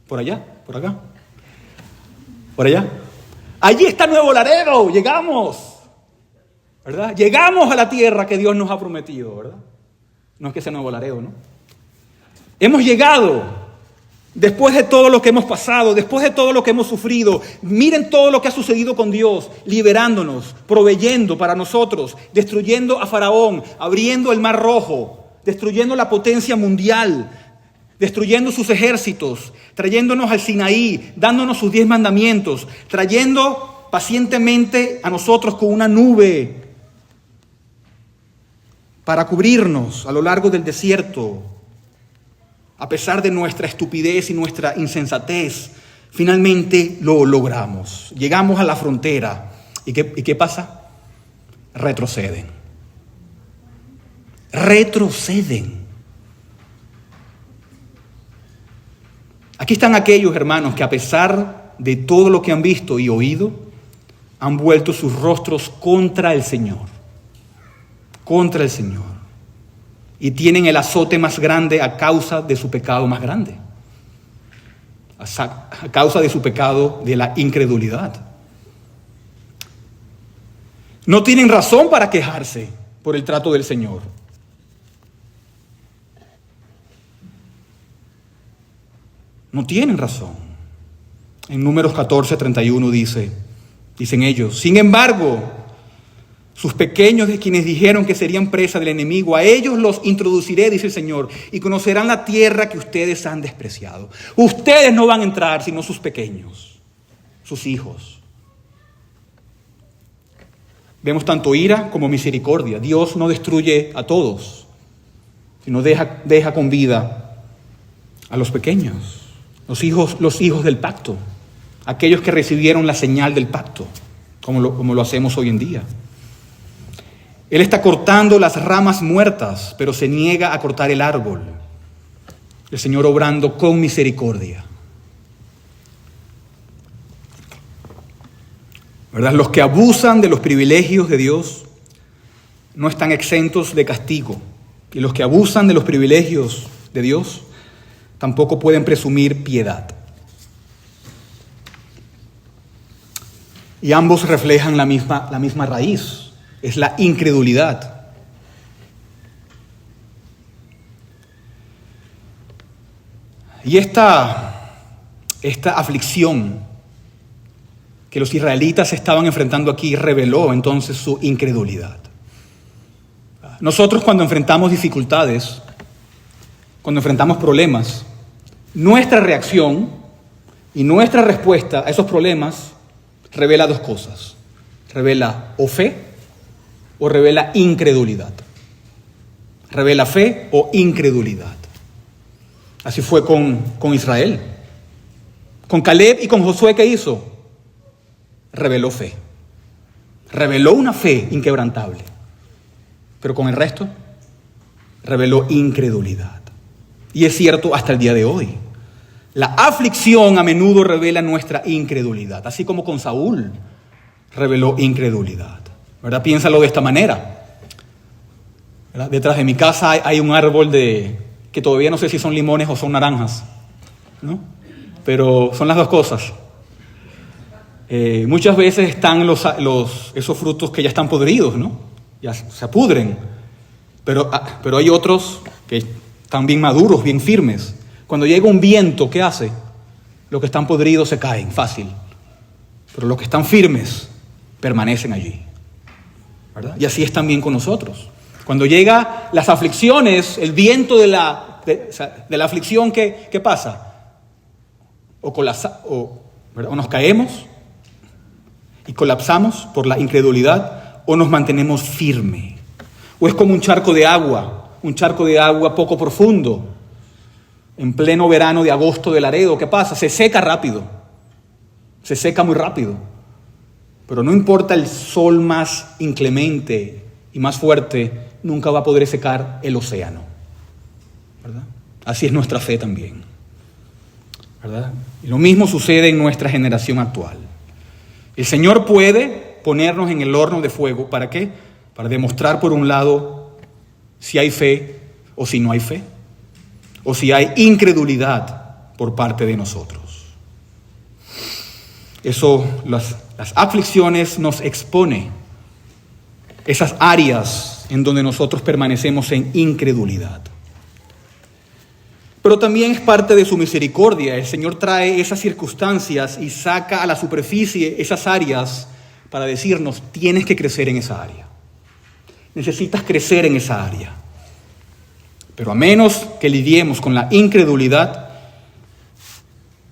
Por allá, por acá. Por allá. Allí está Nuevo Laredo. Llegamos. ¿Verdad? Llegamos a la tierra que Dios nos ha prometido, ¿verdad? No es que sea Nuevo Laredo, ¿no? Hemos llegado. Después de todo lo que hemos pasado, después de todo lo que hemos sufrido, miren todo lo que ha sucedido con Dios, liberándonos, proveyendo para nosotros, destruyendo a Faraón, abriendo el Mar Rojo, destruyendo la potencia mundial, destruyendo sus ejércitos, trayéndonos al Sinaí, dándonos sus 10 mandamientos, trayendo pacientemente a nosotros con una nube para cubrirnos a lo largo del desierto. A pesar de nuestra estupidez y nuestra insensatez, finalmente lo logramos. Llegamos a la frontera. ¿Y qué pasa? Retroceden. Retroceden. Aquí están aquellos hermanos que a pesar de todo lo que han visto y oído, han vuelto sus rostros contra el Señor. Contra el Señor. Y tienen el azote más grande a causa de su pecado más grande. A causa de su pecado de la incredulidad. No tienen razón para quejarse por el trato del Señor. No tienen razón. En Números 14:31 dicen ellos, sin embargo, sus pequeños de quienes dijeron que serían presa del enemigo, a ellos los introduciré, dice el Señor, y conocerán la tierra que ustedes han despreciado. Ustedes no van a entrar, sino sus pequeños, sus hijos. Vemos tanto ira como misericordia. Dios no destruye a todos, sino deja con vida a los pequeños, los hijos del pacto, aquellos que recibieron la señal del pacto, como lo hacemos hoy en día. Él está cortando las ramas muertas, pero se niega a cortar el árbol. El Señor obrando con misericordia. ¿Verdad? Los que abusan de los privilegios de Dios no están exentos de castigo. Y los que abusan de los privilegios de Dios tampoco pueden presumir piedad. Y ambos reflejan la misma raíz. Es la incredulidad. Y esta aflicción que los israelitas estaban enfrentando aquí reveló entonces su incredulidad. Nosotros cuando enfrentamos dificultades, cuando enfrentamos problemas, nuestra reacción y nuestra respuesta a esos problemas revela dos cosas. Revela o fe o revela incredulidad. Revela fe o incredulidad. Así fue con Israel. Con Caleb y con Josué, ¿qué hizo? Reveló fe. Reveló una fe inquebrantable. Pero con el resto, reveló incredulidad. Y es cierto hasta el día de hoy. La aflicción a menudo revela nuestra incredulidad. Así como con Saúl reveló incredulidad. ¿Verdad? Piénsalo de esta manera. ¿Verdad? Detrás de mi casa hay un árbol que todavía no sé si son limones o son naranjas, ¿no? Pero son las dos cosas. Muchas veces están esos frutos que ya están podridos, ¿no? Ya se pudren. Pero hay otros que están bien maduros, bien firmes. Cuando llega un viento, ¿qué hace? Los que están podridos se caen fácil. Pero los que están firmes permanecen allí. ¿Verdad? Y así es también con nosotros. Cuando llegan las aflicciones, el viento de la aflicción, ¿qué pasa? O nos caemos y colapsamos por la incredulidad, o nos mantenemos firmes. O es como un charco de agua poco profundo, en pleno verano de agosto de Laredo. ¿Qué pasa? Se seca rápido, se seca muy rápido. Pero no importa el sol más inclemente y más fuerte, nunca va a poder secar el océano, ¿verdad? así es nuestra fe también, ¿verdad? Y lo mismo sucede en nuestra generación actual. El Señor puede ponernos en el horno de fuego. ¿Para qué? Para demostrar, por un lado, si hay fe o si no hay fe, o si hay incredulidad por parte de nosotros. Eso, las aflicciones nos expone esas áreas en donde nosotros permanecemos en incredulidad. Pero también es parte de su misericordia. El Señor trae esas circunstancias y saca a la superficie esas áreas para decirnos: tienes que crecer en esa área. Necesitas crecer en esa área. Pero a menos que lidiemos con la incredulidad,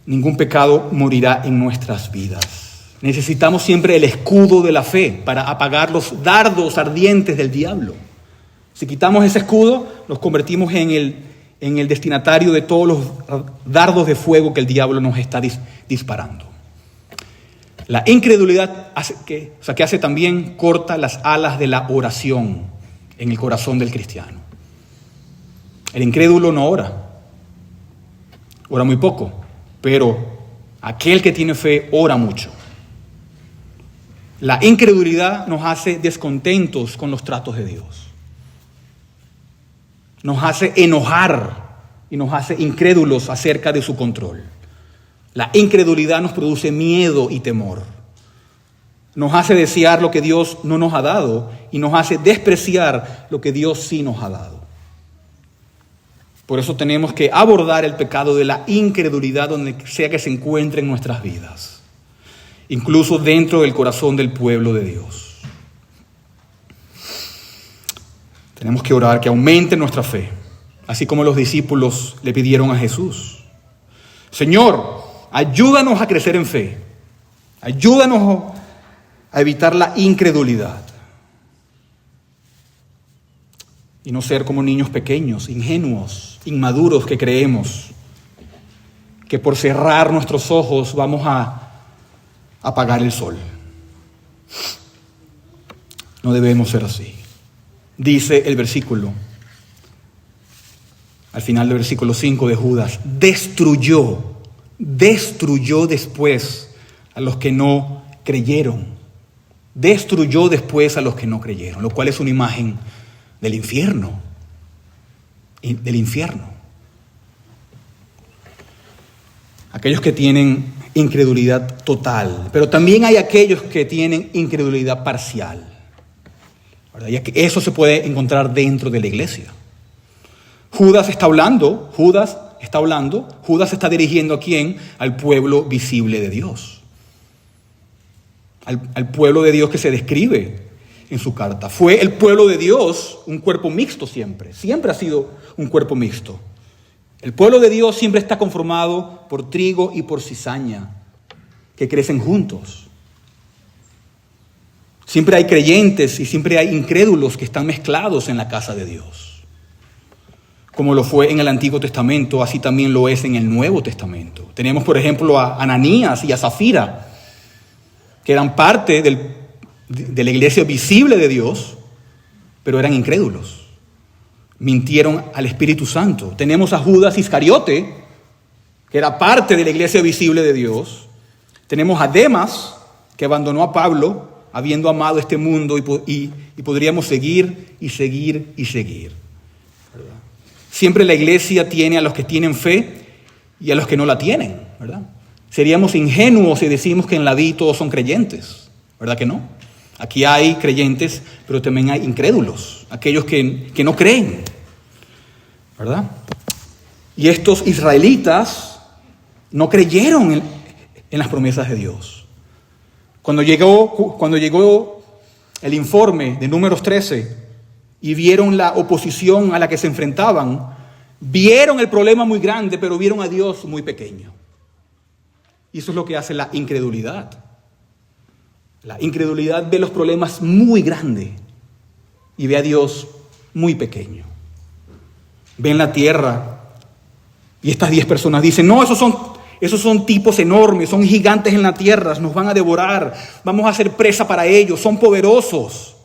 ningún pecado morirá en nuestras vidas. Necesitamos siempre el escudo de la fe para apagar los dardos ardientes del diablo. Si quitamos ese escudo, nos convertimos en el destinatario de todos los dardos de fuego que el diablo nos está disparando. La incredulidad ¿qué hace también? Corta las alas de la oración en el corazón del cristiano. El incrédulo no ora muy poco, pero aquel que tiene fe ora mucho. La incredulidad nos hace descontentos con los tratos de Dios. Nos hace enojar y nos hace incrédulos acerca de su control. La incredulidad nos produce miedo y temor. Nos hace desear lo que Dios no nos ha dado y nos hace despreciar lo que Dios sí nos ha dado. Por eso tenemos que abordar el pecado de la incredulidad donde sea que se encuentre en nuestras vidas, incluso dentro del corazón del pueblo de Dios. Tenemos que orar que aumente nuestra fe, así como los discípulos le pidieron a Jesús: Señor, ayúdanos a crecer en fe, ayúdanos a evitar la incredulidad y no ser como niños pequeños, ingenuos, inmaduros, que creemos que por cerrar nuestros ojos vamos a apagar el sol. No debemos ser así. Dice el versículo, al final del versículo 5 de Judas: destruyó después a los que no creyeron. Destruyó después a los que no creyeron, lo cual es una imagen del infierno. Aquellos que tienen incredulidad total, pero también hay aquellos que tienen incredulidad parcial, ¿verdad? Ya que eso se puede encontrar dentro de la iglesia. Judas está dirigiendo ¿a quién? Al pueblo visible de Dios. Al pueblo de Dios que se describe en su carta. Fue el pueblo de Dios un cuerpo mixto siempre. Siempre ha sido un cuerpo mixto. El pueblo de Dios siempre está conformado por trigo y por cizaña, que crecen juntos. Siempre hay creyentes y siempre hay incrédulos que están mezclados en la casa de Dios. Como lo fue en el Antiguo Testamento, así también lo es en el Nuevo Testamento. Tenemos, por ejemplo, a Ananías y a Zafira, que eran parte de la iglesia visible de Dios, pero eran incrédulos. Mintieron al Espíritu Santo. Tenemos a Judas Iscariote, que era parte de la iglesia visible de Dios. Tenemos a Demas, que abandonó a Pablo, habiendo amado este mundo, y podríamos seguir y seguir y seguir. ¿Verdad? Siempre la iglesia tiene a los que tienen fe y a los que no la tienen, ¿verdad? Seríamos ingenuos si decimos que en la vida todos son creyentes, ¿verdad que no? Aquí hay creyentes, pero también hay incrédulos, aquellos que no creen, ¿verdad? Y estos israelitas no creyeron en las promesas de Dios. Cuando llegó el informe de Números 13 y vieron la oposición a la que se enfrentaban, vieron el problema muy grande, pero vieron a Dios muy pequeño. Y eso es lo que hace la incredulidad. La incredulidad ve los problemas muy grandes y ve a Dios muy pequeño. Ven la tierra y estas 10 personas dicen: no, esos son tipos enormes, son gigantes en la tierra, nos van a devorar, vamos a ser presa para ellos, son poderosos.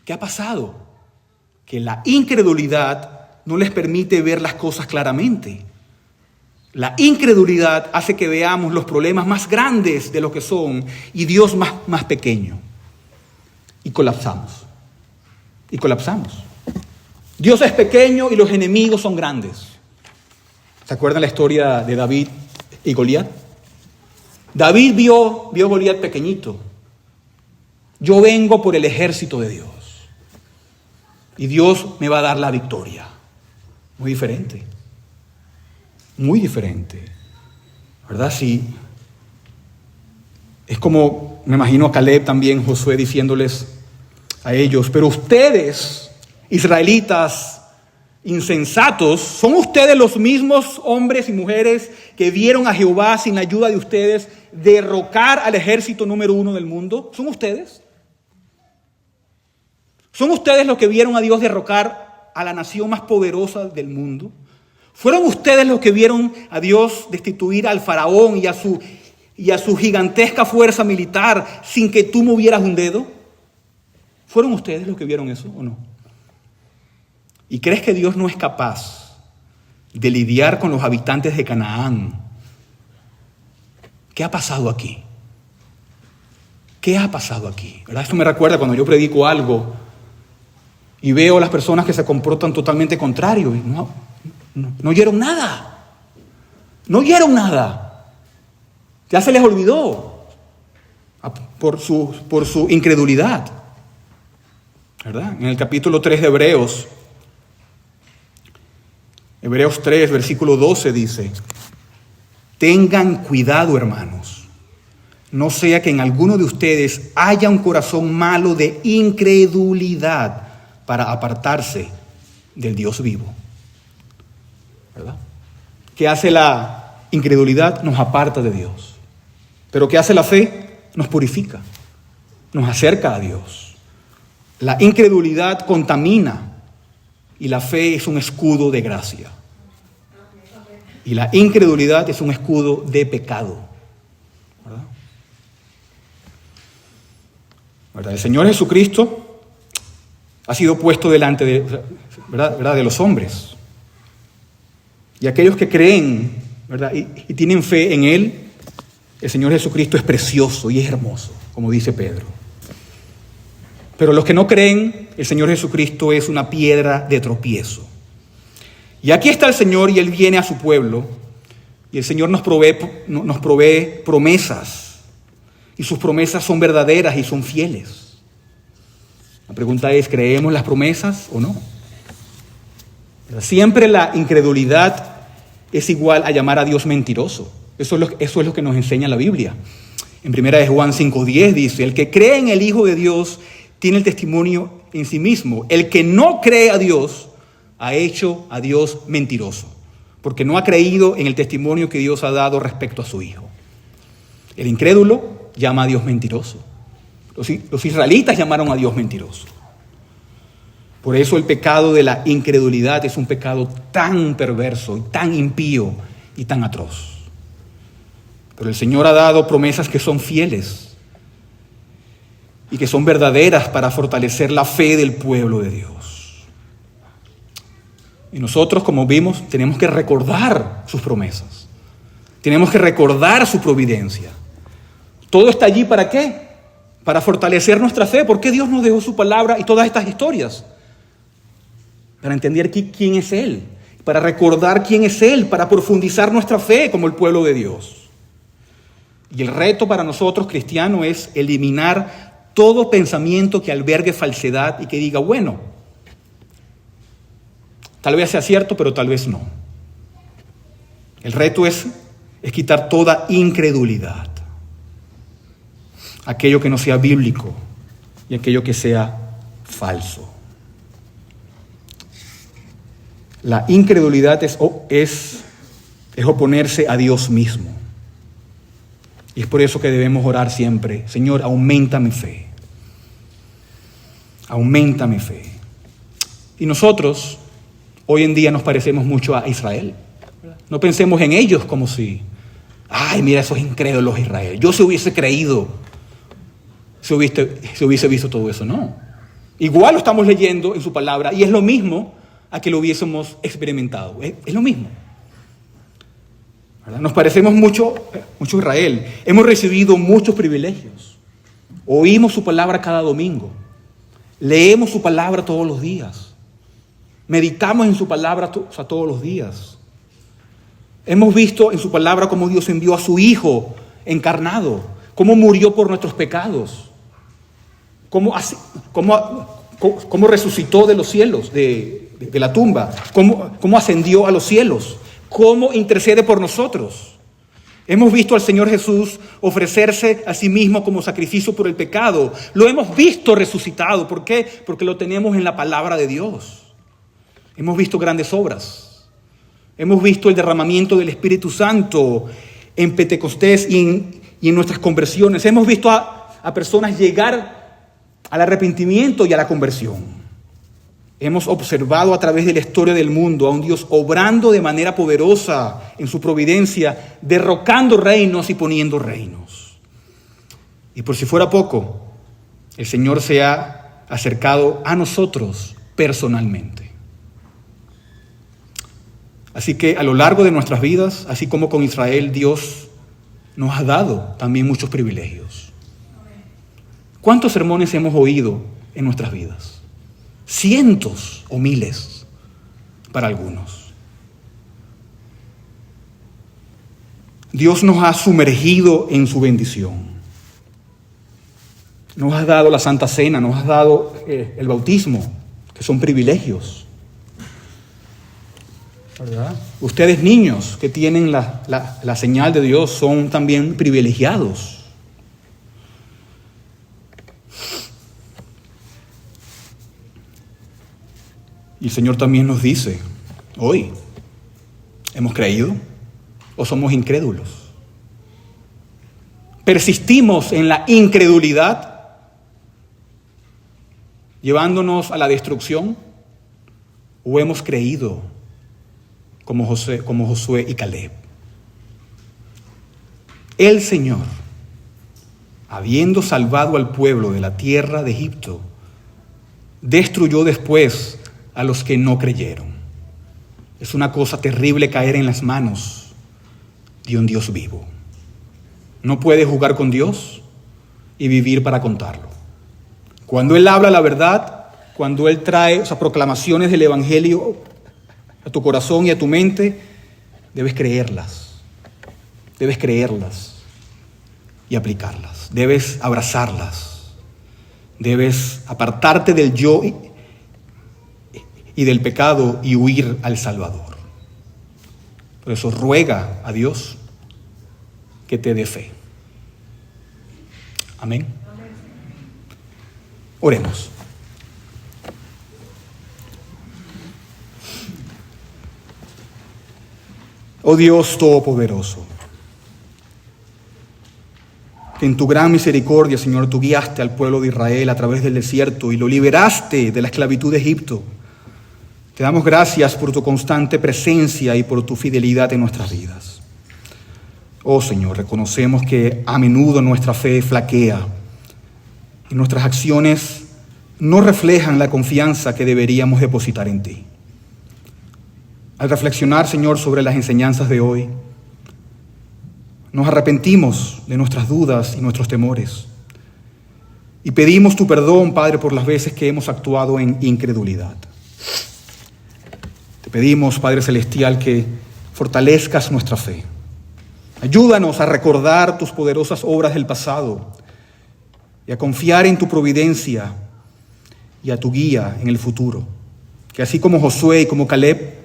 ¿Qué ha pasado? Que la incredulidad no les permite ver las cosas claramente. La incredulidad hace que veamos los problemas más grandes de lo que son y Dios más pequeño. Y colapsamos. Dios es pequeño y los enemigos son grandes. ¿Se acuerdan la historia de David y Goliat? David vio a Goliat pequeñito. Yo vengo por el ejército de Dios. Y Dios me va a dar la victoria. Muy diferente. ¿Verdad? Sí. Es como, me imagino a Caleb también, Josué diciéndoles a ellos, pero ustedes, israelitas insensatos, ¿son ustedes los mismos hombres y mujeres que vieron a Jehová sin la ayuda de ustedes derrocar al ejército número 1 del mundo? ¿Son ustedes? ¿Son ustedes los que vieron a Dios derrocar a la nación más poderosa del mundo? ¿Fueron ustedes los que vieron a Dios destituir al faraón y a su gigantesca fuerza militar sin que tú movieras un dedo? ¿Fueron ustedes los que vieron eso o no? ¿Y crees que Dios no es capaz de lidiar con los habitantes de Canaán? ¿Qué ha pasado aquí? ¿Verdad? Esto me recuerda cuando yo predico algo y veo a las personas que se comportan totalmente contrario y no oyeron nada. Ya se les olvidó por su incredulidad. ¿Verdad? En el capítulo 3 de Hebreos 3, versículo 12 dice: tengan cuidado, hermanos, no sea que en alguno de ustedes haya un corazón malo de incredulidad para apartarse del Dios vivo. ¿Verdad? ¿Qué hace la incredulidad? Nos aparta de Dios. Pero ¿qué hace la fe? Nos purifica, nos acerca a Dios. La incredulidad contamina y la fe es un escudo de gracia. Y la incredulidad es un escudo de pecado. ¿Verdad? El Señor Jesucristo ha sido puesto delante de los hombres. Y aquellos que creen, ¿verdad? y tienen fe en Él, el Señor Jesucristo es precioso y es hermoso, como dice Pedro. Pero los que no creen, el Señor Jesucristo es una piedra de tropiezo. Y aquí está el Señor y Él viene a su pueblo. Y el Señor nos provee promesas. Y sus promesas son verdaderas y son fieles. La pregunta es, ¿creemos las promesas o no? Siempre la incredulidad es igual a llamar a Dios mentiroso. Eso es lo que nos enseña la Biblia. En 1 Juan 5:10 dice, el que cree en el Hijo de Dios tiene el testimonio en sí mismo. El que no cree a Dios ha hecho a Dios mentiroso, porque no ha creído en el testimonio que Dios ha dado respecto a su Hijo. El incrédulo llama a Dios mentiroso. Los israelitas llamaron a Dios mentiroso. Por eso el pecado de la incredulidad es un pecado tan perverso y tan impío y tan atroz. Pero el Señor ha dado promesas que son fieles y que son verdaderas para fortalecer la fe del pueblo de Dios. Y nosotros, como vimos, tenemos que recordar sus promesas. Tenemos que recordar su providencia. Todo está allí, ¿para qué? Para fortalecer nuestra fe. ¿Por qué Dios nos dejó su palabra y todas estas historias? Para entender quién es Él. Para recordar quién es Él. Para profundizar nuestra fe como el pueblo de Dios. Y el reto para nosotros cristianos es eliminar todo pensamiento que albergue falsedad y que diga, bueno, tal vez sea cierto, pero tal vez no. El reto es quitar toda incredulidad. Aquello que no sea bíblico y aquello que sea falso. La incredulidad es oponerse a Dios mismo. Y es por eso que debemos orar siempre, Señor, aumenta mi fe. Aumenta mi fe. Y nosotros, hoy en día nos parecemos mucho a Israel. No pensemos en ellos como si, ay, mira esos incrédulos de Israel. Yo se hubiese creído, se hubiese visto todo eso. No. Igual lo estamos leyendo en su palabra y es lo mismo a que lo hubiésemos experimentado. Es lo mismo, ¿verdad? Nos parecemos mucho a Israel. Hemos recibido muchos privilegios. Oímos su palabra cada domingo. Leemos su palabra todos los días. Meditamos en su palabra todos los días. Hemos visto en su palabra cómo Dios envió a su Hijo encarnado, cómo murió por nuestros pecados, cómo resucitó de los cielos, de la tumba, cómo ascendió a los cielos, cómo intercede por nosotros. Hemos visto al Señor Jesús ofrecerse a sí mismo como sacrificio por el pecado. Lo hemos visto resucitado. ¿Por qué? Porque lo tenemos en la palabra de Dios. Hemos visto grandes obras. Hemos visto el derramamiento del Espíritu Santo en Pentecostés y en nuestras conversiones. Hemos visto a personas llegar al arrepentimiento y a la conversión. Hemos observado a través de la historia del mundo a un Dios obrando de manera poderosa en su providencia, derrocando reinos y poniendo reinos. Y por si fuera poco, el Señor se ha acercado a nosotros personalmente. Así que a lo largo de nuestras vidas, así como con Israel, Dios nos ha dado también muchos privilegios. ¿Cuántos sermones hemos oído en nuestras vidas? Cientos o miles para algunos. Dios nos ha sumergido en su bendición. Nos ha dado la Santa Cena, nos ha dado el bautismo, que son privilegios. ¿Verdad? Ustedes niños que tienen la señal de Dios son también privilegiados. Y el Señor también nos dice, hoy, ¿hemos creído o somos incrédulos? ¿Persistimos en la incredulidad, llevándonos a la destrucción? ¿O hemos creído como Josué y Caleb? El Señor, habiendo salvado al pueblo de la tierra de Egipto, destruyó después a los que no creyeron. Es una cosa terrible caer en las manos de un Dios vivo. No puedes jugar con Dios y vivir para contarlo. Cuando Él habla la verdad, cuando Él trae proclamaciones del Evangelio a tu corazón y a tu mente, debes creerlas. Debes creerlas y aplicarlas. Debes abrazarlas. Debes apartarte del yo y del pecado y huir al Salvador. Por eso ruega a Dios que te dé fe. Amén. Oremos. Oh Dios Todopoderoso, que en tu gran misericordia, Señor, tú guiaste al pueblo de Israel a través del desierto y lo liberaste de la esclavitud de Egipto. Te damos gracias por tu constante presencia y por tu fidelidad en nuestras vidas. Oh Señor, reconocemos que a menudo nuestra fe flaquea y nuestras acciones no reflejan la confianza que deberíamos depositar en ti. Al reflexionar, Señor, sobre las enseñanzas de hoy, nos arrepentimos de nuestras dudas y nuestros temores y pedimos tu perdón, Padre, por las veces que hemos actuado en incredulidad. Te pedimos, Padre Celestial, que fortalezcas nuestra fe. Ayúdanos a recordar tus poderosas obras del pasado y a confiar en tu providencia y a tu guía en el futuro. Que así como Josué y como Caleb,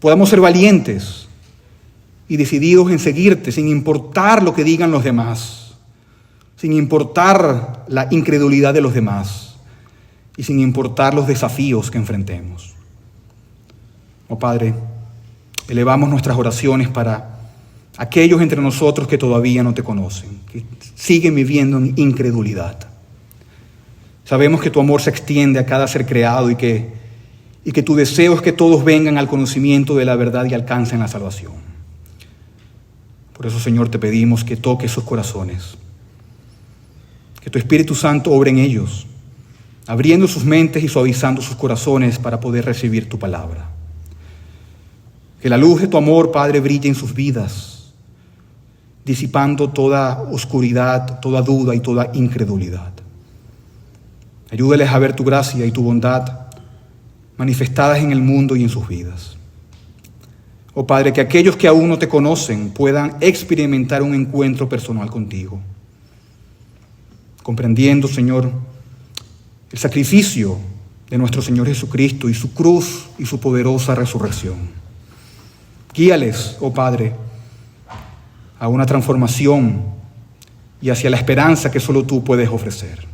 podamos ser valientes y decididos en seguirte sin importar lo que digan los demás, sin importar la incredulidad de los demás y sin importar los desafíos que enfrentemos. Oh Padre, elevamos nuestras oraciones para aquellos entre nosotros que todavía no te conocen, que siguen viviendo en incredulidad. Sabemos que tu amor se extiende a cada ser creado y que tu deseo es que todos vengan al conocimiento de la verdad y alcancen la salvación. Por eso, Señor, te pedimos que toques sus corazones, que tu Espíritu Santo obre en ellos abriendo sus mentes y suavizando sus corazones para poder recibir tu palabra. Que la luz de tu amor, Padre, brille en sus vidas, disipando toda oscuridad, toda duda y toda incredulidad. Ayúdales a ver tu gracia y tu bondad manifestadas en el mundo y en sus vidas. Oh Padre, que aquellos que aún no te conocen puedan experimentar un encuentro personal contigo, comprendiendo, Señor, el sacrificio de nuestro Señor Jesucristo y su cruz y su poderosa resurrección. Guíales, oh Padre, a una transformación y hacia la esperanza que solo tú puedes ofrecer.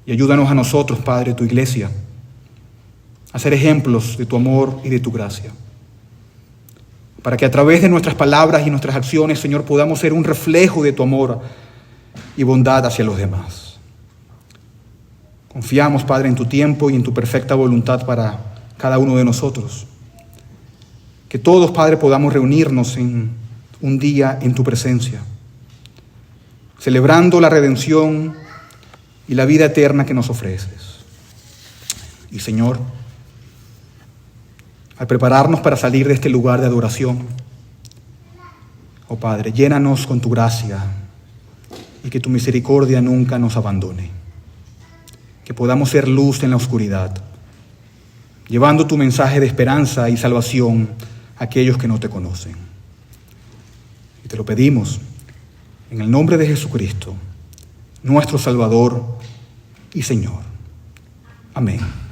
Y ayúdanos a nosotros, Padre, tu iglesia, a ser ejemplos de tu amor y de tu gracia, para que a través de nuestras palabras y nuestras acciones, Señor, podamos ser un reflejo de tu amor y bondad hacia los demás. Confiamos, Padre, en tu tiempo y en tu perfecta voluntad para cada uno de nosotros. Que todos, Padre, podamos reunirnos en un día en tu presencia, celebrando la redención y la vida eterna que nos ofreces. Y, Señor, al prepararnos para salir de este lugar de adoración, oh Padre, llénanos con tu gracia y que tu misericordia nunca nos abandone. Que podamos ser luz en la oscuridad, llevando tu mensaje de esperanza y salvación a aquellos que no te conocen. Y te lo pedimos en el nombre de Jesucristo, nuestro Salvador y Señor. Amén.